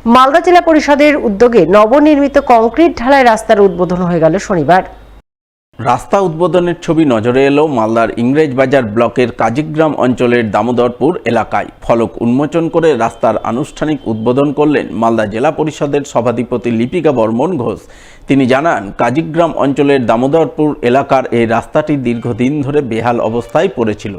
মালদা জেলা পরিষদের উদ্যোগে নবনির্মিত কংক্রিট ঢালাই রাস্তার উদ্বোধন হয়ে গেল শনিবার। রাস্তা উদ্বোধনের ছবি নজরে এলো মালদার ইংরেজবাজার ব্লকের কাজীগ্রাম অঞ্চলের দামোদরপুর এলাকায়। ফলক উন্মোচন করে রাস্তার আনুষ্ঠানিক উদ্বোধন করলেন মালদা জেলা পরিষদের সভাধিপতি লিপিকা বর্মন ঘোষ। তিনি জানান, কাজীগ্রাম অঞ্চলের দামোদরপুর এলাকার এই রাস্তাটি দীর্ঘদিন ধরে বেহাল অবস্থায় পড়েছিল।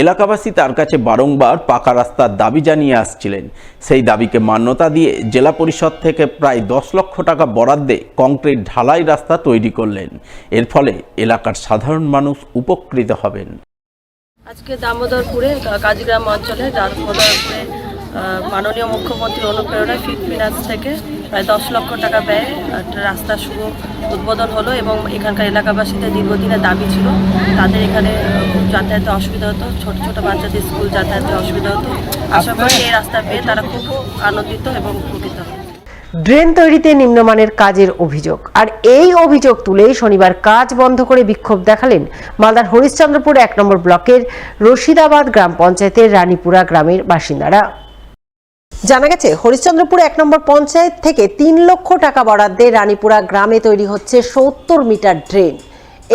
এলাকাবাসী তার কাছে বারংবার পাকা রাস্তার দাবি জানিয়ে আসছিলেন। সেই দাবিকে মান্যতা দিয়ে জেলা পরিষদ থেকে প্রায় 10 লক্ষ টাকা বরাদ্দে কংক্রিট ঢালাই রাস্তা তৈরি করলেন। এর ফলে এলাকার সাধারণ মানুষ উপকৃত হবেন। আজকে দামোদরপুরে কাজীগ্রাম অঞ্চলে দামোদরপুরে মাননীয় মুখ্যমন্ত্রীর অনুপ্রেরণায় ফিনান্স থেকে প্রায় 10 লক্ষ টাকা ব্যয়ে একটা রাস্তা শুভ উদ্বোধন হলো এবং এখানকার এলাকাবাসীদের দীর্ঘদিনের দাবি ছিল। তাদের এখানে যাতায়াতে অসুবিধা হতো, ছোট ছোট বাচ্চাদের স্কুল যাতায়াতে অসুবিধা হতো। আশা করি এই রাস্তা পেয়ে তারা খুব আনন্দিত এবং উপকৃত হবে। ড্রেন তৈরিতে নিম্নমানের কাজের অভিযোগ, আর এই অভিযোগ তুলেই শনিবার কাজ বন্ধ করে বিক্ষোভ দেখালেন মালদার হরিশ্চন্দ্রপুর 1 নম্বর ব্লকের রশিদাবাদ গ্রাম পঞ্চায়েতের রানীপুরা গ্রামের বাসিন্দারা। জানা গেছে, হরিশ্চন্দ্রপুর 1 নম্বর পঞ্চায়েত থেকে 3 লক্ষ টাকা বরাদ্দে রানীপুরা গ্রামে তৈরি হচ্ছে 70 মিটার ড্রেন।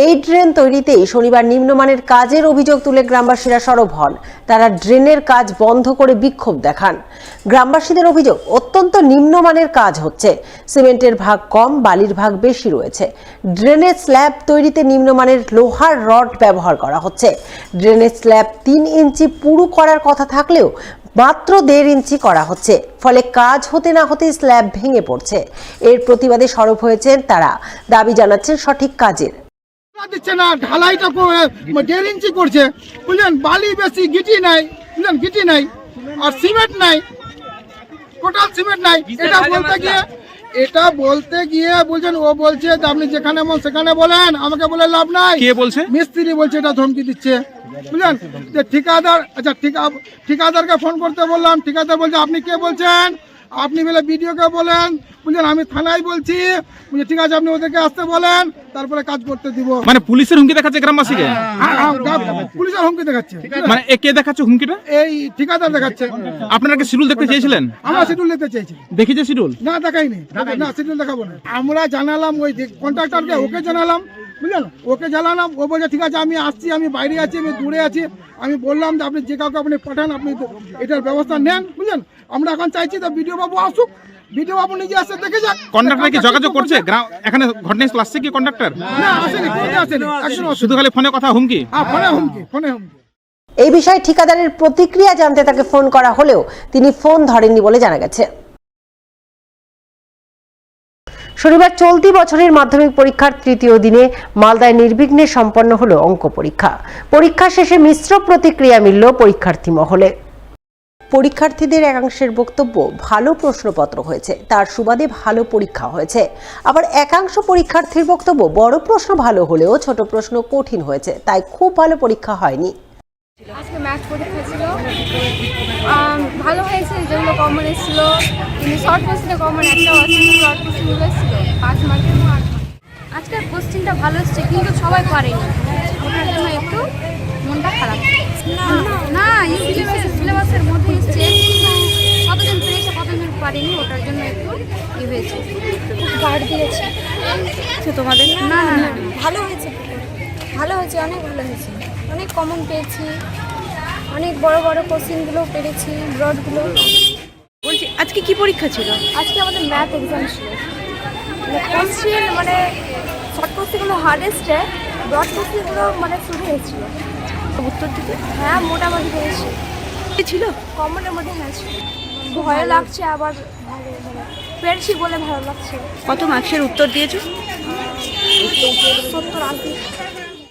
এই ড্রেন তৈরিতেই শনিবার নিম্নমানের কাজের অভিযোগ তুলে গ্রামবাসীরা সরব হন। তারা ড্রেনের কাজ বন্ধ করে বিক্ষোভ দেখান। গ্রামবাসীদের অভিযোগ, অত্যন্ত নিম্নমানের কাজ হচ্ছে, সিমেন্টের ভাগ কম, বালির ভাগ বেশি রয়েছে। ড্রেনের স্ল্যাব তৈরিতে নিম্নমানের লোহার রড ব্যবহার করা হচ্ছে। ড্রেনের স্ল্যাব 3 ইঞ্চি পুরু করার কথা থাকলেও মাত্র 1.5 ইঞ্চি করা হচ্ছে, ফলে কাজ হতে না হতেই স্ল্যাব ভেঙে পড়ছে। এর প্রতিবাদে সরব হয়েছেন তারা, দাবি জানাচ্ছেন সঠিক কাজের। দিচ্ছে না, ঢালাইটা 1.5 ইঞ্চি করছে, বুঝলেন, বালি বেশি, গিটি নাই, বুঝলেন, গিটি নাই, আর সিমেন্ট নাই, টোটাল সিমেন্ট নাই। এটা বলতে গিয়ে বলছেন, ও বলছে যে আপনি যেখানে মন সেখানে বলেন, আমাকে বলে লাভ নাই। কে বলছে? মিস্ত্রি বলছে, এটা ধমকি দিচ্ছে, বুঝলেন। যে ঠিকাদার, আচ্ছা ঠিকাদারকে ফোন করতে বললাম, ঠিকাদার বলছে আপনি কে বলছেন, আপনি বলে বিডিওকে বলেন, বুঝলেন, আমি থানায় বলছি, বুঝলেন, ঠিক আছে আপনি ওদেরকে আসতে বলেন, তারপরে কাজ করতে দিব। মানে পুলিশের হুমকি দেখাচ্ছে গ্রামবাসীকে? পুলিশের হুমকি দেখাচ্ছে। মানে কে দেখাচ্ছে হুমকিটা? এই ঠিকাদার দেখাচ্ছে। আপনারা কি শিডিউল দেখতে চেয়েছিলেন? আমরা শিডিউল দেখতে চাইছি। দেখেছে শিডিউল? না, দেখাইনি, না শিডিউল দেখাবো না। আমরা জানালাম ওই কন্ট্রাক্টরকে, ওকে জানালাম, বুঝলেন, ওকে জানালাম। ও বলছে ঠিক আছে আমি আসছি, আমি বাইরে আছি, আমি দূরে আছি। আমি বললাম যে আপনি যে কাউকে আপনি পাঠান, আপনি এটার ব্যবস্থা নেন, বুঝলেন। আমরা এখন চাইছি তো বিডিও বাবু আসুক, বিডিও বাবু নিজে আসে দেখে যাক। কন্ট্রাক্টর কি যোগাযোগ করছে? এখানে ঘটনাস্থলে আসছে কি কন্ট্রাক্টর? না, আসেনি, আসেনি। শুধু খালি ফোনে কথা, হুমকি? ফোনে হুমকি, ফোনে হুমকি। এই বিষয়ে ঠিকাদারের প্রতিক্রিয়া জানতে তাকে ফোন করা হলেও তিনি ফোন ধরেননি বলে জানা গেছে। শনিবার চলতি বছরের মাধ্যমিক পরীক্ষার 3য় দিনে মালদায় নির্বিঘ্নে সম্পন্ন হলো অঙ্ক পরীক্ষা। পরীক্ষা শেষে মিশ্র প্রতিক্রিয়া মিলল পরীক্ষার্থী মহলে। পরীক্ষার্থীদের একাংশের বক্তব্য, ভালো প্রশ্নপত্র হয়েছে, তার সুবাদে ভালো পরীক্ষা হয়েছে। আবার একাংশ পরীক্ষার্থীর বক্তব্য, বড় প্রশ্ন ভালো হলেও ছোট প্রশ্ন কঠিন হয়েছে, তাই খুব ভালো পরীক্ষা হয়নি। আজকে ম্যাথ পরীক্ষা ছিল, ভালো হয়েছে, যেগুলো কমন এসেছিল, কিন্তু শর্ট কোশ্চেনে কমন একটা আছে, শর্ট কোশ্চেনগুলো এসেছিল 5 মার্কের 8 মার্ক। আজকের কোশ্চেনটা ভালো এসেছে, কিন্তু সবাই পারেনি, ওটার জন্য একটু মনটা খারাপ। না সিলেবাসের মধ্যে এসছে, কতজন পেরেছে কতজন পারেনি, ওটার জন্য একটু হয়েছে, খুব গার্ড দিয়েছে। তোমাদের না না ভালো হয়েছে, ভালো হয়েছে, অনেক ভালো হয়েছে, অনেক কমন পেয়েছি, অনেক বড় বড় কোশ্চেনগুলো পেরেছি, ব্রডগুলো। বলছি আজকে কি পরীক্ষা ছিল? আজকে আমাদের ম্যাথ এক্সাম ছিল। কোশ্চেন মানে শর্ট কোশ্চেনগুলো হার্ডেস্ট, ব্রড কোশ্চেনগুলো মানে শুরু হয়েছিল। উত্তর দিতে? হ্যাঁ, মোটামুটি পেরেছি। ছিল কমনের মধ্যে হ্যাঁ ছিল। ভয় লাগছে, আবার ভালো পেরেছি বলে ভালো লাগছে। কত মার্কসের উত্তর দিয়েছো? 70-80।